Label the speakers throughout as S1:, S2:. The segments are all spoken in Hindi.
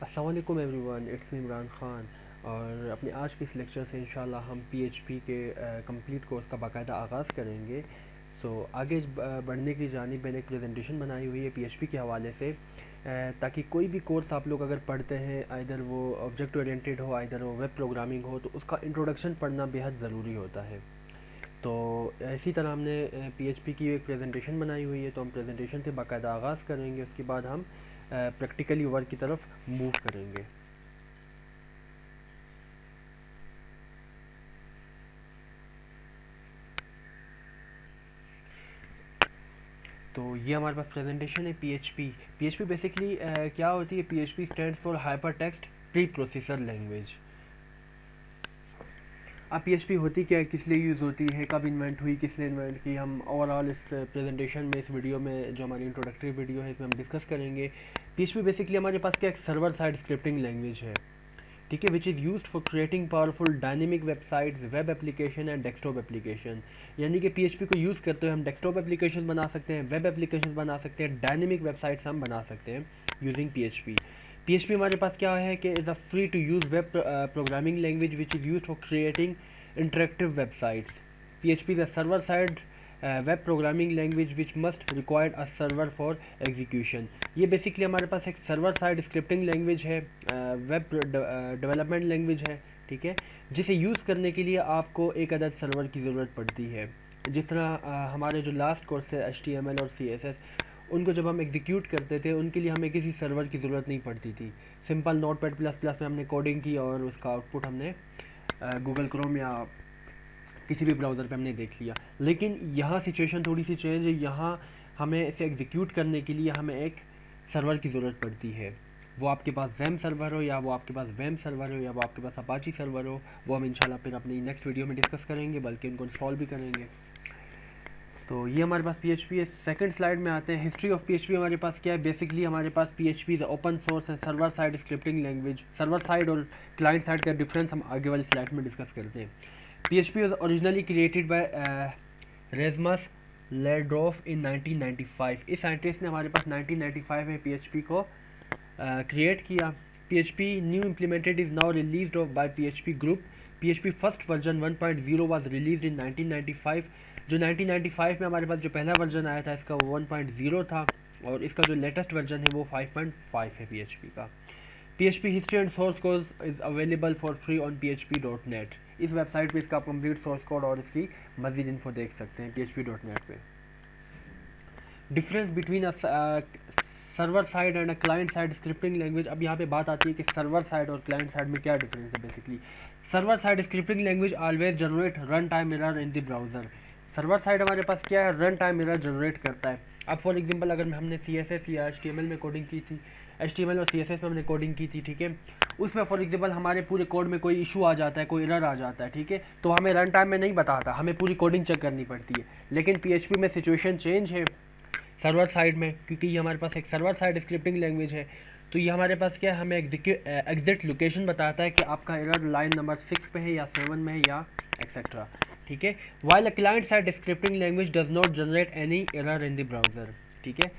S1: अस्सलाम वालेकुम everyone, it's me Imran Khan. और अपने आज के इस लेक्चर से इंशाल्लाह हम पीएचपी के कंप्लीट कोर्स का बाकायदा आगाज़ करेंगे। आगे बढ़ने की जानिब मैंने एक प्रेजेंटेशन बनाई हुई है पीएचपी के हवाले से, ताकि कोई भी कोर्स आप लोग अगर पढ़ते हैं, आइदर वो ऑब्जेक्ट ओरिएंटेड हो, आइदर वो वेब प्रोग्रामिंग हो, तो उसका इंट्रोडक्शन पढ़ना बेहद ज़रूरी होता है। तो इसी तरह हमने पीएचपी की एक प्रेजेंटेशन बनाई हुई है, तो हम प्रेजेंटेशन से बाकायदा आगाज़ करेंगे। उसके बाद हम प्रैक्टिकली वर्क की तरफ मूव करेंगे। तो ये हमारे पास प्रेजेंटेशन है पीएचपी। पीएचपी बेसिकली क्या होती है? PHP stands for hyper text pre processor language. अब पीएचपी होती क्या है, किस लिए यूज़ होती है, कब इन्वेंट हुई, किसने इन्वेंट की, हम ओवरऑल इस प्रेजेंटेशन में, इस वीडियो में, जो हमारी इंट्रोडक्टरी वीडियो है, इसमें हम डिस्कस करेंगे। पीएचपी बेसिकली हमारे पास क्या एक सर्वर साइड स्क्रिप्टिंग लैंग्वेज है, ठीक है, विच is used for creating powerful dynamic websites, web application and desktop application. यानी कि पीएचपी को यूज़ करते हुए हम डेस्कटॉप एप्लीकेशन बना सकते हैं, वेब एप्लीकेशन बना सकते हैं, डायनेमिक वेबसाइट्स हम बना सकते हैं यूजिंग पीएचपी। पीएचपी हमारे पास क्या है कि is a free to use web programming language which is used for creating interactive websites. PHP is a server-side web programming language which must require a server for execution. ये बेसिकली हमारे पास एक सर्वर साइड स्क्रिप्टिंग लैंग्वेज है, वेब डेवलपमेंट लैंग्वेज है, ठीक है, जिसे यूज़ करने के लिए आपको एक अदद सर्वर की ज़रूरत पड़ती है। जिस तरह हमारे जो लास्ट कोर्स है HTML और CSS, उनको जब हम एग्जीक्यूट करते थे उनके लिए हमें किसी सर्वर की ज़रूरत नहीं पड़ती थी। सिंपल नोटपैड प्लस प्लस में हमने कोडिंग की और उसका आउटपुट हमने गूगल क्रोम या किसी भी ब्राउज़र पे हमने देख लिया। लेकिन यहाँ सिचुएशन थोड़ी सी चेंज है। यहाँ हमें इसे एग्जीक्यूट करने के लिए हमें एक सर्वर की ज़रूरत पड़ती है। वो आपके पास जैम सर्वर हो, या वो आपके पास वेम सर्वर हो, या वो आपके पास अपाची सर्वर हो, वो हम इंशाल्लाह फिर अपनी नेक्स्ट वीडियो में डिस्कस करेंगे, बल्कि उनको इंस्टॉल भी करेंगे। तो ये हमारे पास पीएचपी है। सेकंड स्लाइड में आते हैं। हिस्ट्री ऑफ पीएचपी हमारे पास क्या है? बेसिकली हमारे पास PHP is open source and server side scripting language. Server side और क्लाइंट साइड का डिफरेंस हम आगे वाली स्लाइड में डिस्कस करते हैं। PHP was originally created by Rasmus Lerdorf in 1995। इस साइंटिस्ट ने हमारे पास 1995 में पीएचपी को क्रिएट किया। PHP new implemented is now released of by PHP group. PHP first version 1.0 was released in 1995। जो 1995 में हमारे पास जो पहला वर्जन आया था इसका वो 1.0 था, और इसका जो लेटेस्ट वर्जन है वो 5.5 है पीएचपी का। PHP history and source code is available for free on php.net। इस वेबसाइट पे इसका कंप्लीट सोर्स कोड और इसकी मजीद इन्फो देख सकते हैं php.net पे। Difference between server side and a client side scripting language. अब यहाँ पे बात आती है कि सर्वर साइड और क्लाइंट साइड में क्या डिफरेंस है। Basically server side scripting language always generate run time error in the browser. Server side हमारे पास क्या है? रन टाइम एरर जनरेट करता है। अब फॉर एग्जांपल अगर हमने CSS या HTML में कोडिंग की थी, HTML और CSS में हमने कोडिंग की थी, ठीक है, उसमें फॉर एग्जांपल हमारे पूरे कोड में कोई इशू आ जाता है, कोई एरर आ जाता है, ठीक है, तो हमें रन टाइम में नहीं बताता, हमें पूरी कोडिंग चेक करनी पड़ती है। लेकिन PHP में सिचुएशन चेंज है सर्वर साइड में, क्योंकि ये हमारे पास एक सर्वर साइड स्क्रिप्टिंग लैंग्वेज है। तो ये हमारे पास क्या है? हमें एग्जैक्ट लोकेशन बताता है कि आपका एरर लाइन नंबर 6 पे है या 7 में है या एक्सेट्रा, ठीक है। While a client side scripting language does not generate any error in the browser, ठीक है।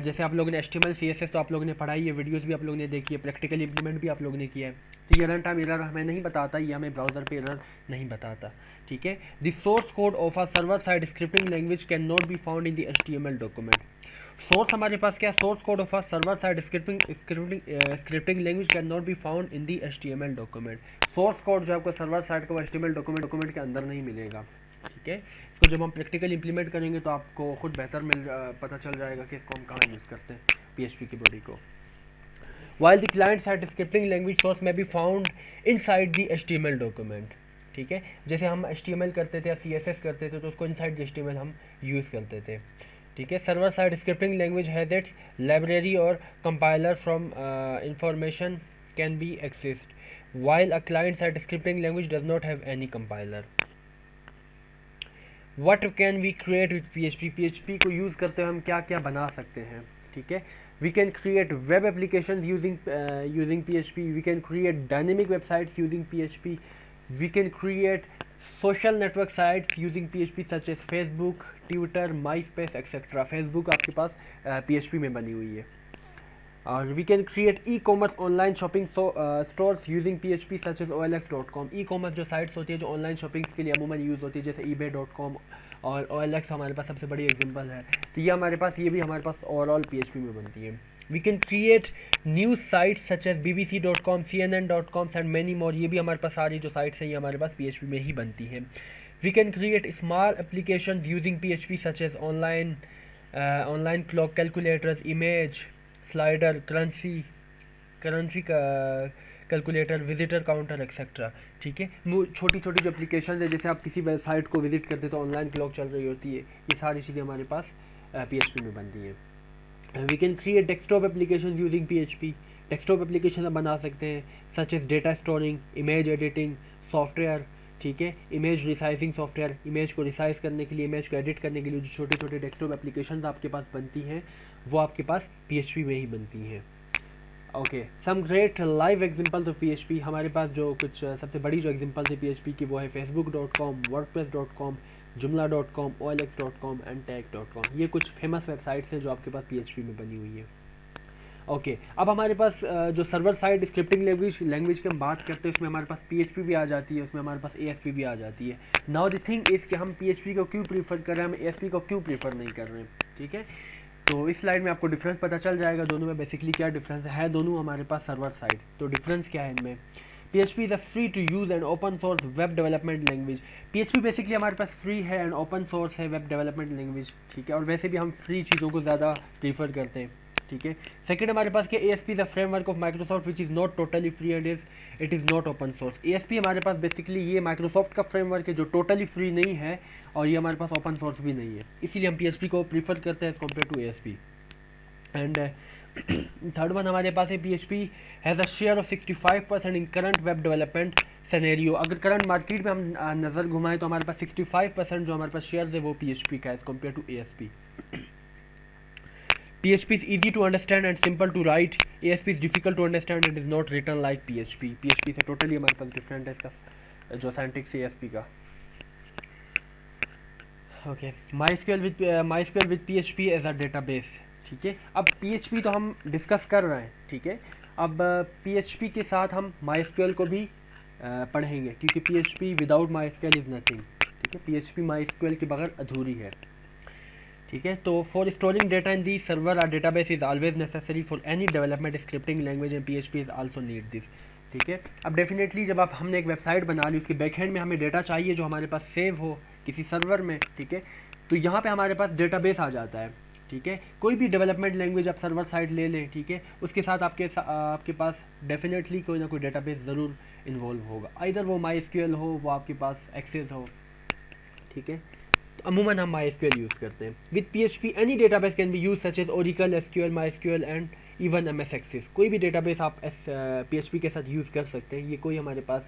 S1: जैसे आप लोगों ने HTML CSS तो आप लोगों ने पढ़ाई है, वीडियोस भी आप लोगों ने देखी है, प्रैक्टिकल इंप्लीमेंट भी आप लोगों ने किया है। तो ये रन टाइम एरर हमें नहीं बताता, ये हमें ब्राउजर पे एरर नहीं बताता, ठीक है। The source code of a server side scripting language can not be found in the HTML document. Source हमारे पास क्या है? Source code of a server side scripting language can not be found in the HTML document. Source code जो आपको सर्वर साइड का HTML डॉक्यूमेंट के अंदर नहीं मिलेगा, ठीक है। इसको जब हम प्रैक्टिकल इंप्लीमेंट करेंगे तो आपको खुद बेहतर पता चल जाएगा कि इसको हम कहाँ यूज़ करते हैं PHP की बॉडी को। While the client side scripting language source may be found inside the HTML document, ठीक है। जैसे हम HTML करते थे या CSS करते थे तो उसको इनसाइड HTML हम यूज़ करते थे, ठीक है। Server side scripting language has its library और compiler from information can be accessed, while a client side scripting language does not have any compiler. What can we create with PHP? PHP को यूज़ करते हुए हम क्या क्या बना सकते हैं, ठीक है। We can create web applications using PHP. We can create dynamic websites using PHP. We can create social network sites using PHP such as Facebook, Twitter, MySpace, etc. Facebook आपके पास PHP में बनी हुई है। और we can create e commerce online shopping stores using PHP such as OLX.com। E commerce जो साइट्स होती है जो ऑनलाइन शॉपिंग के लिए अमूमन यूज़ होती है, जैसे eBay.com और OLX हमारे पास सबसे बड़ी एग्जांपल है। तो ये हमारे पास, ये भी हमारे पास ओवरऑल PHP में बनती है। We can create news sites such as BBC.com, CNN.com and many more. ये भी हमारे पास सारी जो साइट्स हैं ये हमारे पास PHP में ही बनती हैं। We can create small application using PHP such as online clock calculators, image slider, currency का कैलकुलेटर, विजिटर काउंटर एक्सेट्रा। ठीक है, छोटी छोटी जो एप्लीकेशन है, जैसे आप किसी वेबसाइट को विजिट करते तो ऑनलाइन क्लॉक चल रही होती है, ये सारी चीज़ें हमारे पास PHP में बनती हैं। We can create desktop application using PHP। Desktop application हम बना सकते हैं such as data storing, image editing software. ठीक है, इमेज रिसाइजिंग सॉफ्टवेयर, इमेज को रिसाइज करने के लिए, इमेज को एडिट करने के लिए जो छोटे छोटे डेस्कटॉप एप्लीकेशन आपके पास बनती हैं वो आपके पास PHP में ही बनती हैं। Okay, some great live examples of PHP। हमारे पास जो कुछ सबसे बड़ी जो एग्जांपल्स है PHP की वो है facebook.com, wordpress.com, joomla.com, OLX.com and tag.com। ये कुछ फेमस वेबसाइट्स हैं जो आपके पास PHP में बनी हुई है। ओके, अब हमारे पास जो सर्वर साइड स्क्रिप्टिंग लैंग्वेज की हम बात करते हैं उसमें हमारे पास PHP भी आ जाती है, उसमें हमारे पास ASP भी आ जाती है। नाउ द थिंग इज़ कि हम PHP को क्यों प्रीफर कर रहे हैं, हम ASP को क्यों प्रीफर नहीं कर रहे हैं। ठीक है, तो इस स्लाइड में आपको डिफरेंस पता चल जाएगा दोनों में बेसिकली क्या डिफरेंस है। दोनों हमारे पास सर्वर साइड, तो डिफरेंस क्या है इनमें। PHP is a free to use and open source web development language. PHP basically हमारे पास फ्री है एंड ओपन सोर्स है वेब डेवलपमेंट लैंग्वेज। ठीक है, और वैसे भी हम फ्री चीज़ों को ज़्यादा प्रीफर करते हैं। ठीक है, सेकंड हमारे पास क्या, ASP is a framework of Microsoft which is not totally free and it is not open source. ASP हमारे पास बेसिकली ये माइक्रोसॉफ्ट का फ्रेमवर्क है जो टोटली फ्री नहीं है और ये हमारे पास ओपन सोर्स भी नहीं है, इसीलिए हम PHP को प्रीफर करते हैं as compare to ASP। And third one हमारे पास है PHP has a share of 65% in current web development scenario. अगर करंट मार्केट में हम नज़र घुमाएं तो हमारे पास 65% जो हमारे पास शेयर है वो PHP का as compare to ASP। PHP is easy to understand and simple to write. ASP is difficult to understand and is not written like PHP. PHP से टोटली हमारे पास डिफरेंट है इसका जो सिंटैक्स है ASP का। Okay, MySQL with PHP as a database. ठीक है, अब PHP तो हम डिस्कस कर रहे हैं। ठीक है, अब PHP के साथ हम MySQL को भी पढ़ेंगे क्योंकि PHP without MySQL is nothing. ठीक है, PHP MySQL के बगैर अधूरी है। ठीक है, तो for storing data in the server are database is always necessary for any development scripting language and PHP is also need this. ठीक है, अब डेफिनेटली जब हमने एक वेबसाइट बना ली उसके बैकएंड में हमें डेटा चाहिए जो हमारे पास सेव हो किसी सर्वर में। ठीक है, तो यहाँ पे हमारे पास डेटाबेस आ जाता है। ठीक है, कोई भी डेवलपमेंट लैंग्वेज आप सर्वर साइड ले लें, ठीक है, उसके साथ आपके पास डेफिनेटली कोई ना कोई डेटाबेस ज़रूर इन्वॉल्व होगा, आइदर वो MySQL हो, वो आपके पास एक्सेस हो। ठीक है, अमूमन हम MySQL यूज़ करते हैं। With PHP any database can be use such as Oracle, SQL, MySQL and even MS Access। कोई भी डेटाबेस आप PHP के साथ यूज़ कर सकते हैं। ये कोई हमारे पास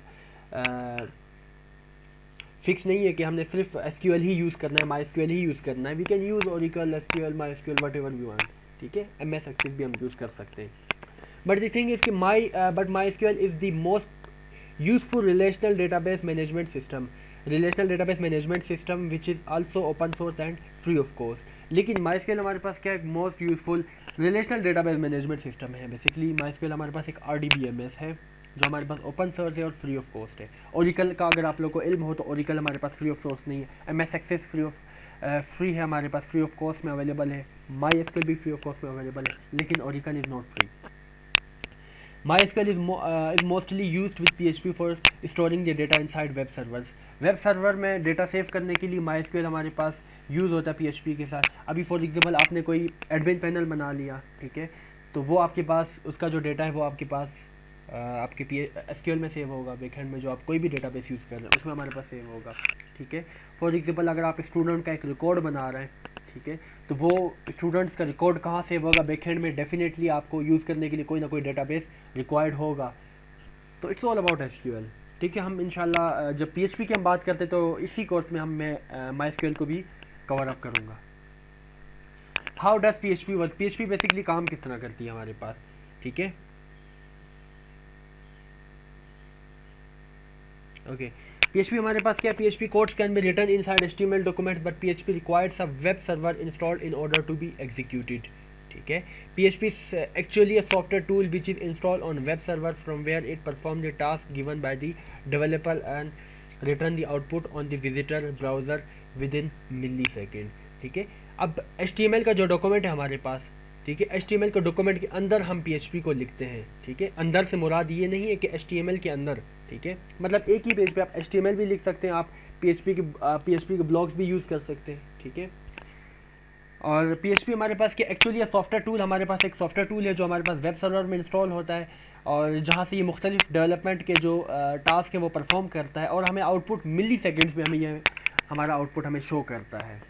S1: फिक्स नहीं है कि हमने सिर्फ SQL ही यूज़ करना है, MySQL ही यूज़ करना है। We can use Oracle, SQL, MySQL whatever we want. ठीक है, MS Access भी हम यूज़ कर सकते हैं। बट द थिंग इज़ कि MySQL is the most useful relational database management system. Relational database management system which is also open source and free of cost. लेकिन MySQL हमारे पास क्या है, most useful relational database management system है। बेसिकली MySQL हमारे पास एक RDBMS है जो हमारे पास ओपन सोर्स है और फ्री ऑफ कॉस्ट है। Oracle का अगर आप लोग को इल्म हो तो Oracle हमारे पास फ्री ऑफ सोर्स नहीं है। MS Access फ्री है हमारे पास, फ्री ऑफ कॉस्ट में अवेलेबल है। MySQL भी फ्री ऑफ कॉस्ट में अवेलेबल है, लेकिन Oracle is not free. MySQL is mostly used with PHP for storing the data inside web servers। Web server में डेटा सेव करने के लिए MySQL हमारे पास यूज़ होता है PHP के साथ। अभी फॉर एग्जांपल आपने कोई एडमिन पैनल बना लिया, ठीक है, तो वो आपके पास उसका जो डेटा है वो आपके पास आपके SQL में सेव होगा। बैकएंड में जो आप कोई भी डेटाबेस यूज़ कर रहे हैं उसमें हमारे पास सेव होगा। ठीक है, फॉर एग्जांपल अगर आप स्टूडेंट का एक रिकॉर्ड बना रहे हैं, ठीक है, तो वो स्टूडेंट्स का रिकॉर्ड कहाँ सेव होगा, बैकएंड में। डेफिनेटली आपको यूज़ करने के लिए कोई ना कोई डेटाबेस रिक्वायर्ड होगा। तो इट्स ऑल अबाउट SQL। ठीक है, हम इंशाल्लाह जब PHP की हम बात करते हैं तो इसी कोर्स में मैं MySQL को भी कवर अप करूँगा। How does PHP work. PHP basically काम किस तरह करती है हमारे पास। ठीक है, ओके, PHP हमारे पास क्या है, PHP codes can be written inside HTML documents but PHP requires a web server installed in order to be executed. ठीक है। PHP is actually a software tool which is installed on web server from where it performs the task given by the developer and return the output on the visitor browser within millisecond, ठीक है। अब HTML का जो डॉक्यूमेंट है हमारे पास, ठीक है, HTML के डॉक्यूमेंट के अंदर हम PHP को लिखते हैं, ठीक है। अंदर से मुराद ये नहीं है कि HTML के अंदर, ठीक है, मतलब एक ही पेज पे आप HTML भी लिख सकते हैं, आप PHP के ब्लॉग्स भी यूज़ कर सकते हैं, ठीक है। और PHP हमारे पास के एक्चुअली सॉफ्टवेयर टूल, हमारे पास एक सॉफ्टवेयर टूल है जो हमारे पास वेब सर्वर में इंस्टॉल होता है और जहाँ से ये मुख्तलिफ डेवलपमेंट के जो टास्क है वो परफॉर्म करता है और हमें आउटपुट मिली सेकेंड्स में हमें ये हमारा आउटपुट हमें शो करता है।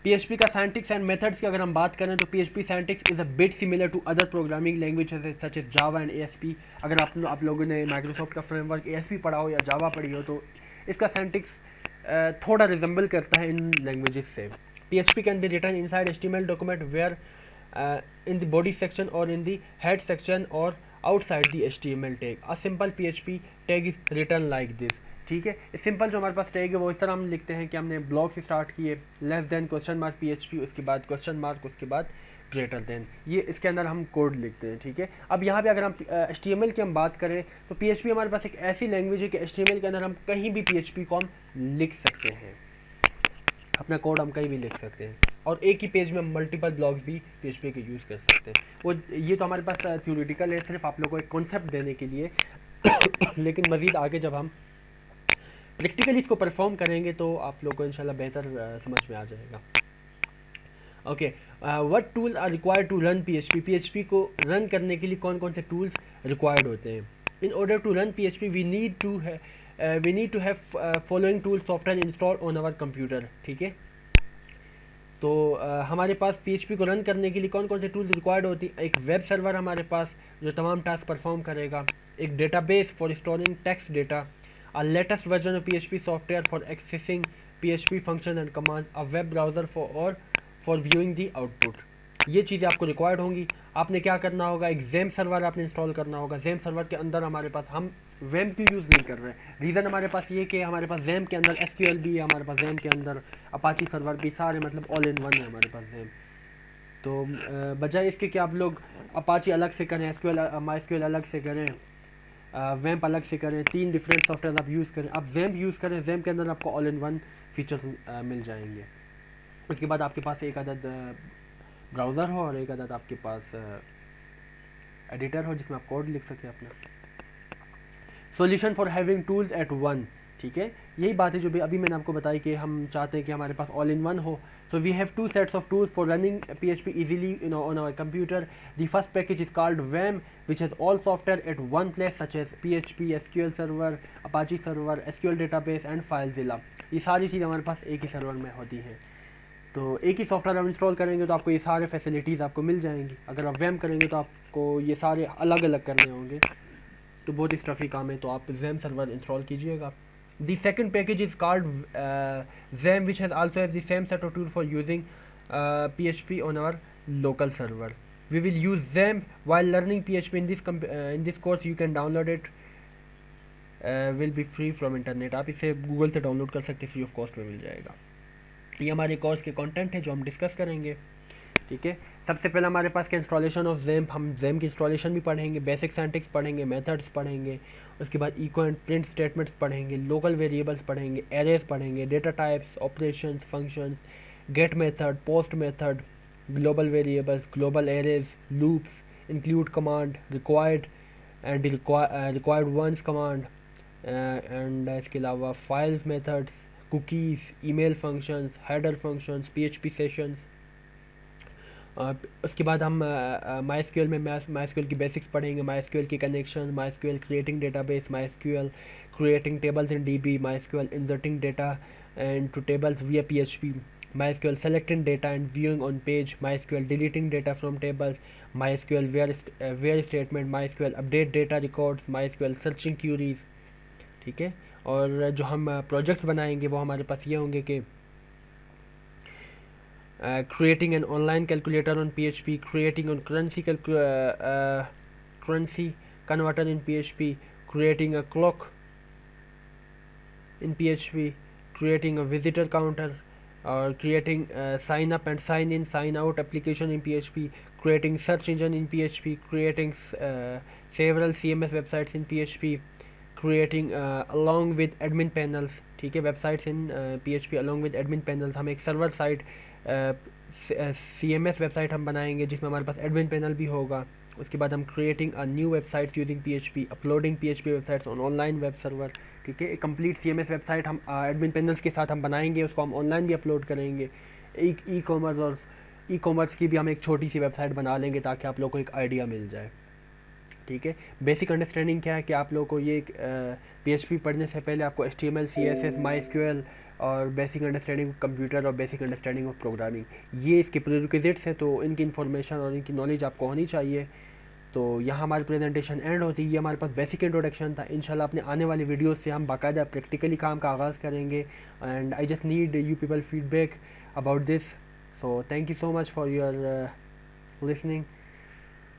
S1: PHP का सिंटैक्स एंड मेथड्स की अगर हम बात करें तो PHP syntax is a bit similar to other programming languages such as Java and ASP। अगर आप लोगों ने माइक्रोसॉफ्ट का फ्रेमवर्क ASP पढ़ा हो या जावा पढ़ी हो तो इसका सिंटैक्स थोड़ा रिजेंबल करता है इन लैंग्वेजेस से। PHP can be written inside HTML document where in the body section or in the head section or outside the HTML tag. A simple PHP tag is written like this, ठीक है। सिंपल जो हमारे पास टैग है वो इस तरह हम लिखते हैं कि हमने ब्लॉक से स्टार्ट किए, less than question mark PHP, उसके बाद क्वेश्चन मार्क, उसके बाद ग्रेटर देन, ये इसके अंदर हम कोड लिखते हैं, ठीक है। अब यहाँ पे अगर हम HTML की हम बात करें तो PHP हमारे पास एक ऐसी लैंग्वेज है कि HTML के अंदर हम कहीं भी PHP को हम लिख सकते हैं, अपना कोड हम कहीं भी लिख सकते हैं और एक ही पेज में मल्टीपल ब्लॉग्स भी PHP के यूज़ कर सकते हैं। वो ये तो हमारे पास थ्योरेटिकल है, सिर्फ आप लोगों को एक कॉन्सेप्ट देने के लिए लेकिन मज़ीद आगे जब हम प्रैक्टिकली इसको परफॉर्म करेंगे तो आप लोगों को इंशाल्लाह बेहतर समझ में आ जाएगा। Okay, what tool are required to run PHP। PHP को रन करने के लिए कौन कौन से टूल्स रिक्वायर्ड होते हैं। In order to run PHP we need to have following tool software install on our computer, ठीक है। तो हमारे पास PHP को रन करने के लिए कौन कौन से टूल्स रिक्वायर्ड होती है। एक वेब सर्वर हमारे पास जो तमाम टास्क परफॉर्म करेगा, एक database for storing text data, a latest version of PHP software for accessing PHP functions and commands, a web browser for viewing the output। ये चीज़ें आपको रिक्वायर्ड होंगी। आपने क्या करना होगा, एक XAMPP सर्वर आपने इंस्टॉल करना होगा। XAMPP सर्वर के अंदर हमारे पास हम WAMP की यूज़ नहीं कर रहे हैं, रीज़न हमारे पास ये कि हमारे पास XAMPP के अंदर SQL भी है, हमारे पास XAMPP के अंदर अपाची सर्वर भी, सारे मतलब ऑल इन वन है हमारे पास XAMPP। तो बजाय इसके कि आप लोग अपाची अलग से करें, MySQL अलग से करें, WAMP अलग से करें, 3 डिफरेंट सॉफ्टवेयर आप यूज़ करें, आप XAMPP यूज़ करें। XAMPP के अंदर आपको ऑल इन वन फीचर्स मिल जाएंगे। उसके बाद आपके पास एक अदद ब्राउज़र हो और एक अदद आपके पास एडिटर हो जिसमें आप कोड लिख सकें अपना। Solution for having tools at one, ठीक है। यही बात है जो भी अभी मैंने आपको बताई कि हम चाहते हैं कि हमारे पास ऑल इन वन हो। So we have 2 sets of tools for running PHP easily, on our computer. The first package is called WAMP, which has all software at one place such as PHP, SQL Server, Apache Server, SQL Database and FileZilla। ये सारी चीज़ हमारे पास एक ही सर्वर में होती हैं। तो एक ही सॉफ्टवेयर आप इंस्टॉल करेंगे तो आपको ये सारे फैसिलिटीज़ आपको मिल जाएंगी। अगर आप WAMP करेंगे तो आपको ये सारे अलग अलग करने होंगे, तो बहुत स्टफी काम है, तो आप WAMP सर्वर इंस्टॉल कीजिएगा। The second package is called XAMPP, which has also has the same set of tools for using PHP on our local server. We will use XAMPP while learning PHP in this course. You can download it, will be free from internet। आप इसे गूगल से डाउनलोड कर सकते हैं, फ्री ऑफ कॉस्ट में मिल जाएगा। ये हमारे कोर्स के कंटेंट है जो हम डिस्कस करेंगे, ठीक है। सबसे पहले हमारे पास का इंस्टॉलेशन ऑफ XAMPP, हम XAMPP की इंस्टॉलेशन भी पढ़ेंगे, बेसिक सिंटैक्स पढ़ेंगे, मेथड्स पढ़ेंगे, उसके बाद इको एंड प्रिंट स्टेटमेंट्स पढ़ेंगे, लोकल वेरिएबल्स पढ़ेंगे, एरेज पढ़ेंगे, data types, operations, functions, get method, post method, global variables, global arrays, loops, include command, required and required once command, and इसके अलावा files methods, cookies, email functions, header functions, PHP sessions. उसके बाद हम MySQL में MySQL की बेसिक्स पढ़ेंगे, MySQL की connection, MySQL creating database, MySQL creating tables in DB, MySQL inserting data into tables via PHP, MySQL selecting data and viewing on page, MySQL deleting data from tables, MySQL where statement, MySQL update data records, MySQL searching queries, ठीक है। और जो हम प्रोजेक्ट्स बनाएंगे वो हमारे पास ये होंगे कि creating an online calculator on PHP, creating a currency converter in PHP, creating a clock in PHP, creating a visitor counter, or creating sign up and sign in, sign out application in PHP, creating search engine in PHP, creating several CMS websites in PHP, creating along with admin panels, ठीक है, websites in PHP along with admin panels. हम एक सर्वर साइट CMS वेबसाइट हम बनाएंगे जिसमें हमारे पास एडमिन पैनल भी होगा. उसके बाद हम creating a new websites using PHP, uploading PHP websites on online web server, ठीक है. एक कंप्लीट CMS वेबसाइट हम एडमिन पैनल्स के साथ हम बनाएंगे, उसको हम ऑनलाइन भी अपलोड करेंगे. ई कॉमर्स और ई कॉमर्स की भी हम एक छोटी सी वेबसाइट बना लेंगे ताकि आप लोगों को एक आइडिया मिल जाए, ठीक है. बेसिक अंडरस्टैंडिंग क्या है कि आप लोगों को ये PHP पढ़ने से पहले आपको HTML, CSS, MySQL और बेसिक अंडरस्टैंडिंग कंप्यूटर और बेसिक अंडरस्टैंडिंग ऑफ प्रोग्रामिंग, ये इसके प्रीरिक्विजिट्स हैं. तो इनकी इन्फॉर्मेशन और इनकी नॉलेज आपको होनी चाहिए. तो यहाँ हमारी प्रेजेंटेशन एंड होती है. ये हमारे पास बेसिक इंट्रोडक्शन था. इंशाल्लाह अपने आने वाली वीडियोस से हम बाकायदा प्रैक्टिकली काम का आगाज़ करेंगे. And I just need you people feedback about this. So thank you so much for your listening.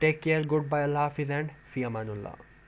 S1: Take care, good bye, अल्लाह हाफिज़ एंड फ़ी अमानुल्लाह.